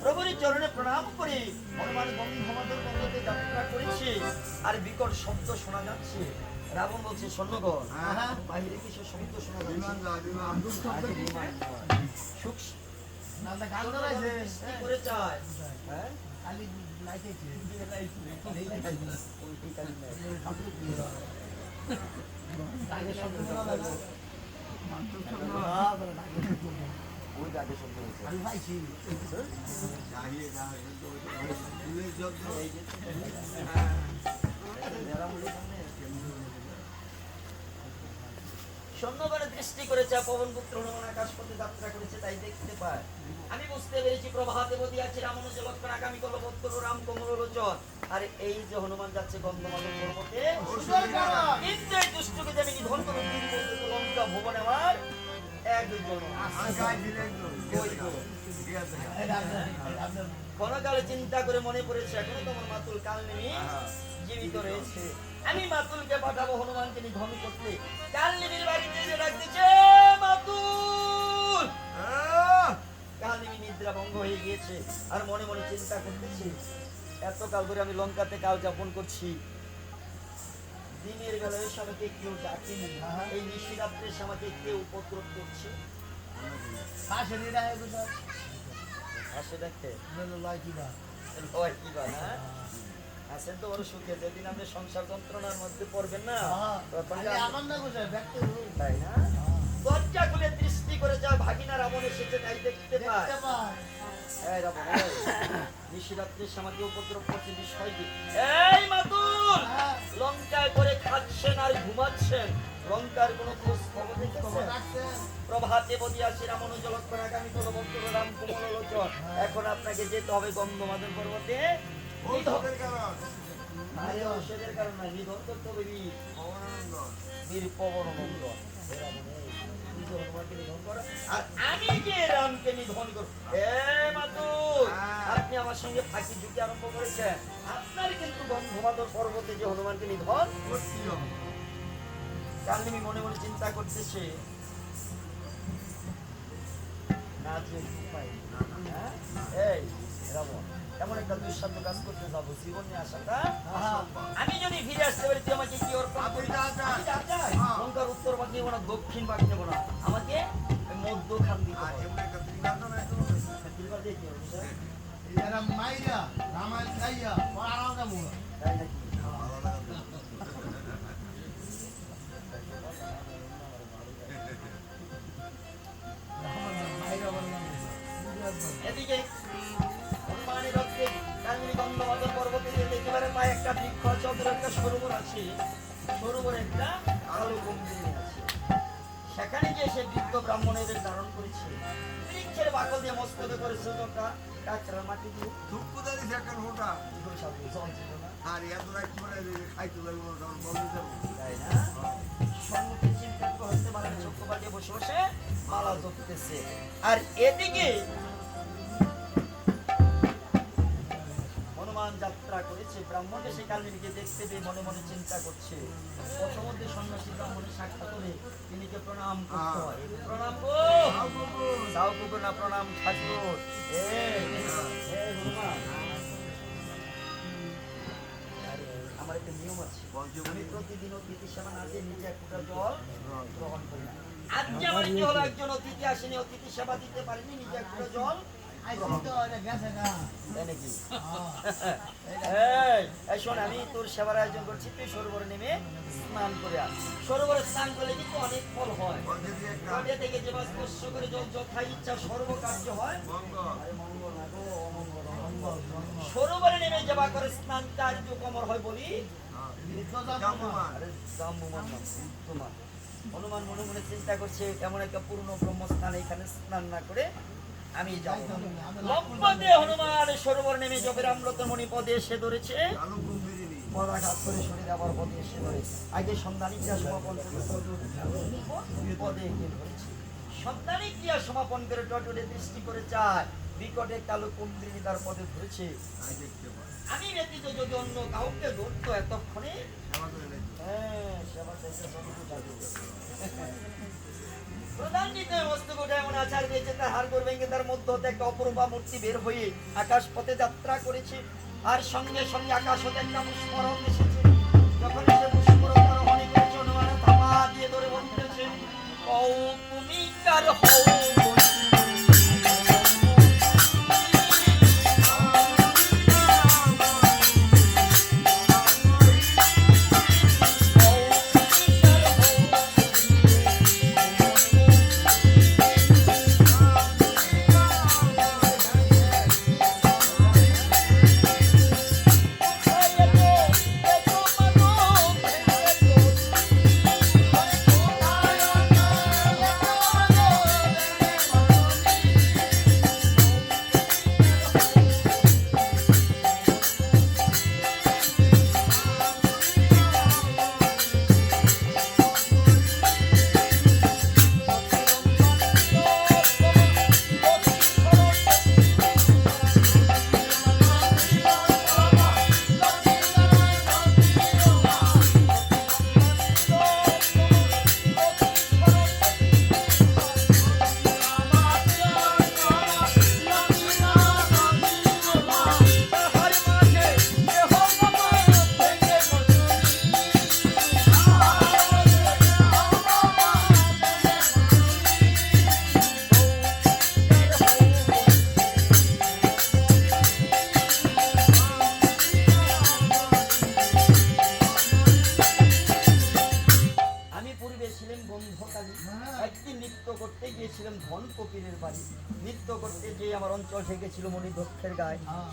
প্রভুর চরণে প্রণাম করে হনুমান গন্ধমাদর পর্বতে যাত্রা করেছে। আর বিকট শব্দ শোনা যাচ্ছে। রাবণ বলছে, সৈন্যগণ, বাইরে কিসের শব্দ শোনা সৈন্যগণের দৃষ্টি করেছে। পবন পুত্র হনুমান আকাশ পথে যাত্রা করেছে, তাই দেখতে পায়। আমি বুঝতে পেরেছি প্রভাতে বদি আছে রামনুজ লক্ষণ আগামী কল্পত্তর রাম কমল লোচন। আর এই যে হনুমান যাচ্ছে গন্ধমাদন পর্বতে, কিন্তু এই দুষ্টকে যে আমি নিধন করব, লঙ্কা ভুবন আমার একজন ক্ষণকালে চিন্তা করে মনে পড়েছে এখনো তোমার মাতুল কালনেমি জীবিত রয়েছে। আমি মাতুলকে পাঠাবো হনুমানকে নিধন করতে। কালনেমির বাড়িতে যে ডাক দিচ্ছে, মাতুল। কালনেমি নিদ্রা ভঙ্গ হয়ে গিয়েছে আর মনে মনে চিন্তা করতেছি, এতকাল ধরে আমি লঙ্কাতে কাল যাপন করছি। দিনের বেলায় এসে আমাকে কেউ ডাকেনি, এই নিশিরাত্রে এসে আমাকে কেউ উপদ্রব করছে। আছেন তো বড় সুখে, যেদিন আপনি সংসার যন্ত্রণার মধ্যে পড়বেন না, তাই না? দরজা খুলে দৃষ্টি করে যা ভাগিনা রাবণ এসেছে তাই দেখতে পায়। নিশিরাত্রে আমাকে উপদ্রব করছে বিষয় কি? এই মাতুল, লঙ্কায় করে খাচ্ছেন আর ঘুমাচ্ছেন, লঙ্কার কোন খোঁজ খবর দেখেছেন? প্রভাতে বদিয়াছি রামানুজ লক্ষণ আগামী কল্পত্তর রাম কমল লোচন। এখন আপনাকে যেতে হবে গন্ধমাদন পর্বতে। ঔষধের কারণ না, নিধন করতে হবে বীর পবননন্দন। আর আমি যে রামকে নিধন করব। আপনি আমার সঙ্গে ফাঁকি ঝুঁকি আরম্ভ করেছেন। আপনার কিন্তু গন্ধমাদন পর্বতে যে হনুমানকে নিধন করতে হবে। কালনেমি মনে মনে চিন্তা করতেছে, না যে উপায় এই রাবণ, এমন একটা দুঃসাধ্য কাজ করতে যাবো, জীবন নিয়ে আসাটা আমি যদি ফিরে আসতে পারি, তুই আমাকে কি অর্পণ করবি? লঙ্কার উত্তর ভাগ নেবো না, দক্ষিণ ভাগ নেবো না, আমাকে মধ্যখান দিতে হবে। তাই নাকি? এদিকে হনুমানের রক্তে কালনেমি গন্ধমাদন পর্বতে দেখতে পারে পায়ে একটা বৃক্ষ আছে, একটা সরোবর আছে, সরোবরে একটা কালো গম্ভীর আছে। সেখানে গিয়ে সে বৃদ্ধ ব্রাহ্মণের ধারণ করেছে, বৃক্ষের বাকল দিয়ে মস্তকে করেছে ওটা কাঁচরা মাটি দিয়ে সম্মুখে চিন্তা হতে পারে, চক্ষু বাজিয়ে বসে বসে মালা জপতেছে। আর এদিকে হনুমান যাত্রা করেছে, ব্রাহ্মণকে সে কালনেমিকে দেখতে পেয়ে মনে মনে চিন্তা করছে, পথমধ্যে সন্ন্যাসী ব্রাহ্মণের সাক্ষাৎ হলে তিনিকে প্রণাম করতে হয়। প্রণাম গো সাউ কুকুর না, প্রণাম ঠাকুর। আমার একটা নিয়ম আছে, আমি প্রতিদিন অতিথি সেবা না দিয়ে নিজে এক ফোঁটা জল গ্রহণ করি না। আজকে আমার কি হলো, একজন অতিথি আসেনি, অতিথি সেবা দিতে পারিনি, নিজে এক ফোঁটা জল। আমি তোর সেবার আয়োজন করছি, তুই সরোবরে নেমে স্নান করে আস। সরোবরে স্নান করলে কিন্তু অনেক ফল হয়, থেকে যে স্পর্শ করে যথা ইচ্ছা সর্বকার্য হয়। সরোবরে নেমে যাবা করে স্নান কার্য কমর হয় বলি। হনুমান মনে মনে চিন্তা করছে, এমন একটা পূর্ণ ব্রহ্মস্থান, এখানে স্নান না করে আমি যাব। লম্পদে হনুমান সরোবর নেমে জপের আমরতমণি পদে এসে ধরেছে, পদাঘাত করে শরীর আবার পদে এসে ধরে। আগে সন্ধানী ক্রিয়া সমাপন পদে এসে ধরেছে, সন্ধানী ক্রিয়া সমাপন করে টটরে দৃষ্টি করে চায় বিকটে কালো কুম্ভীরিনী তার পদে ধরেছে। আমি ব্যতীত যদি অন্য কাউকে ধরতো এতক্ষণে সেবা চাইতে যতটুকু যাবে। প্রধানজিৎ মস্তক উঠে এমন আচার দিয়েছে তার হাড়গোড় ভেঙে তার মধ্যে হতে একটা অপরূপা মূর্তি বের হয়ে আকাশ পথে যাত্রা করেছে। আর সঙ্গে সঙ্গে আকাশ হতে একটা মুস্মরণ এসেছে। যখন সে মুস্মরণ আরোহণে করেছে হনুমান থাপা দিয়ে ধরে বলতেছে, ও তুমি কার হও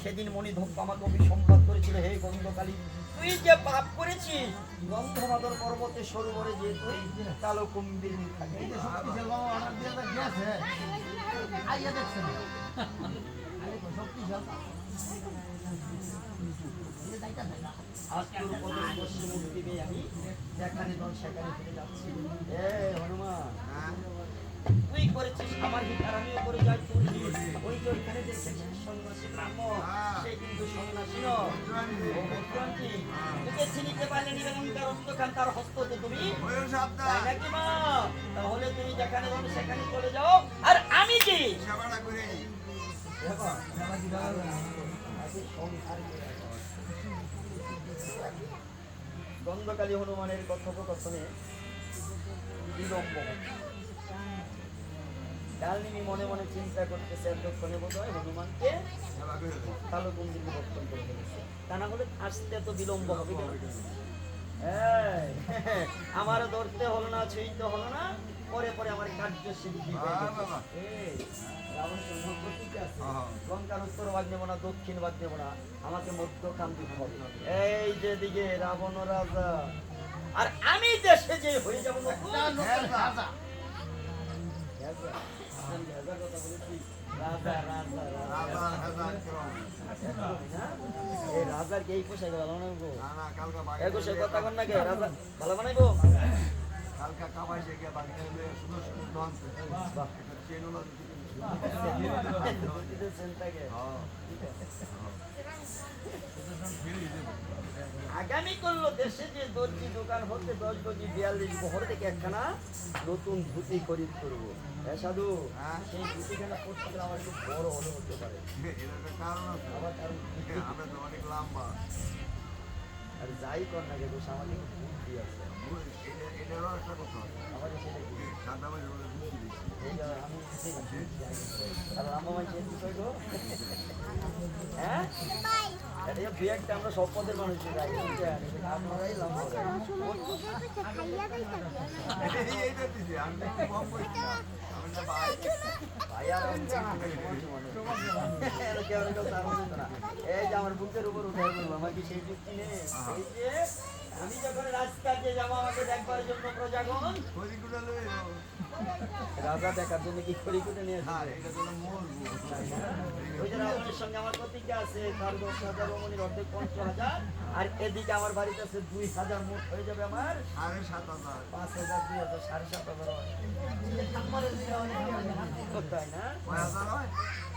সেদিন মণিধক্ষ আমাকে অভিসম্পাদ করেছিল। হে গন্ধকালী, তুই যে পাপ করেছিস গন্ধমাদর পর্বতে সরোবরে যে তুই কালো কুম্ভীরিনী থাকে। আজ তোর পদের স্পর্শে মুক্তি পেয়ে আমি যেখানে দল সেখানে ফিরে যাচ্ছি। হনুমান, তুই করেছিস আমার হিত আর আমিও করে যাই তোর হিত। ওই যে ওইখানে দেখেছিস সন্ন্যাসী ব্রাহ্মণ, সে কিন্তু সন্ন্যাসী নয়। তোকে চিনিতে পারলে নিবেদনকার অন্তকান তার হস্ত হতে তুমি তাই নাকি মা? তাহলে তুমি যেখানে যাবে সেখানে চলে যাও। আর আমি কি গন্ধকালী হনুমানের কথোপকথনে বিলম্ব। ডালনিমি মনে মনে চিন্তা করতেছে এতক্ষণে বোধ হয় হনুমানকে কালো কুম্ভীরকে বক্ষণ করে ফেলেছে। তা না হলে আসতে এত বিলম্ব হবে কেন? আমার ধরতে হলো না, ছুঁইতে হলো না, পরে পরে আমার কার্য সিদ্ধি লঙ্কার উত্তর ভাগ নেবো না, দক্ষিণ ভাগ নেবো না, আমাকে মধ্যখান দিতে হবে। এই যে দিকে রাবণ রাজা আর আমি দেশে যে হয়ে যাবো রাজার কে এই পোশাক ভালো বানাবো? কথা কন না কে রাজা ভালো বানাইবো? আগামী করলো দেশে যে দর্জি দোকান হতে 10 গজি 42 বহর থেকে একখানা নতুন ধুতি খরিদ করবো। সাধু, সেই ধুতিখানা করতে গেলে আমার খুব বড় হলে হতে পারে। আর যাই কর না কেন সামাজিক বুদ্ধি আছে। আমরা সব পদের মানুষ আপনারাই এই যে আমার বুকের উপর উঠে বলবো আমার কি সেই যুক্তি নেই? আমি যখন রাজকার্যে যাবো আমাকে দেখবার জন্য প্রজাগণ রাজা দেখার জন্য কি খড়িকুটে নিয়ে ওই যে রাবণের সঙ্গে আমার প্রতিজ্ঞা আছে, তার 10,000 রমণীর অর্ধেক 50,000 আর এদিকে আমার বাড়িতে আছে 2,000, মোট হয়ে যাবে আমার 7,500, 5,000, 2,000, 7,500 তাই না?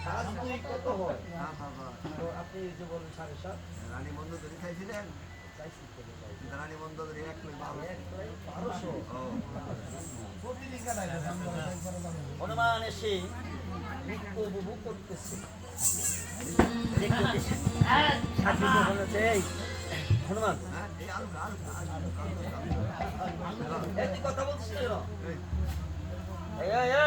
সাত দুই কত হয়? হ্যাঁ বাবা তো আপনি যে বলেন 7.5 রানী বন্ধ ধরে খাইছিলেন চাইছি তো চাই। রানী বন্ধ ধরে এক লই বারো এক প্রায় 1200। ও হনুমান এসে মৃত্যু উপভোগ করতেছে। দেখতেছে। সাথী তো বলেছে, এই হনুমান হ্যাঁ এই আলু আলু এই তুই কথা বলছিস কেন? এই এই এই এই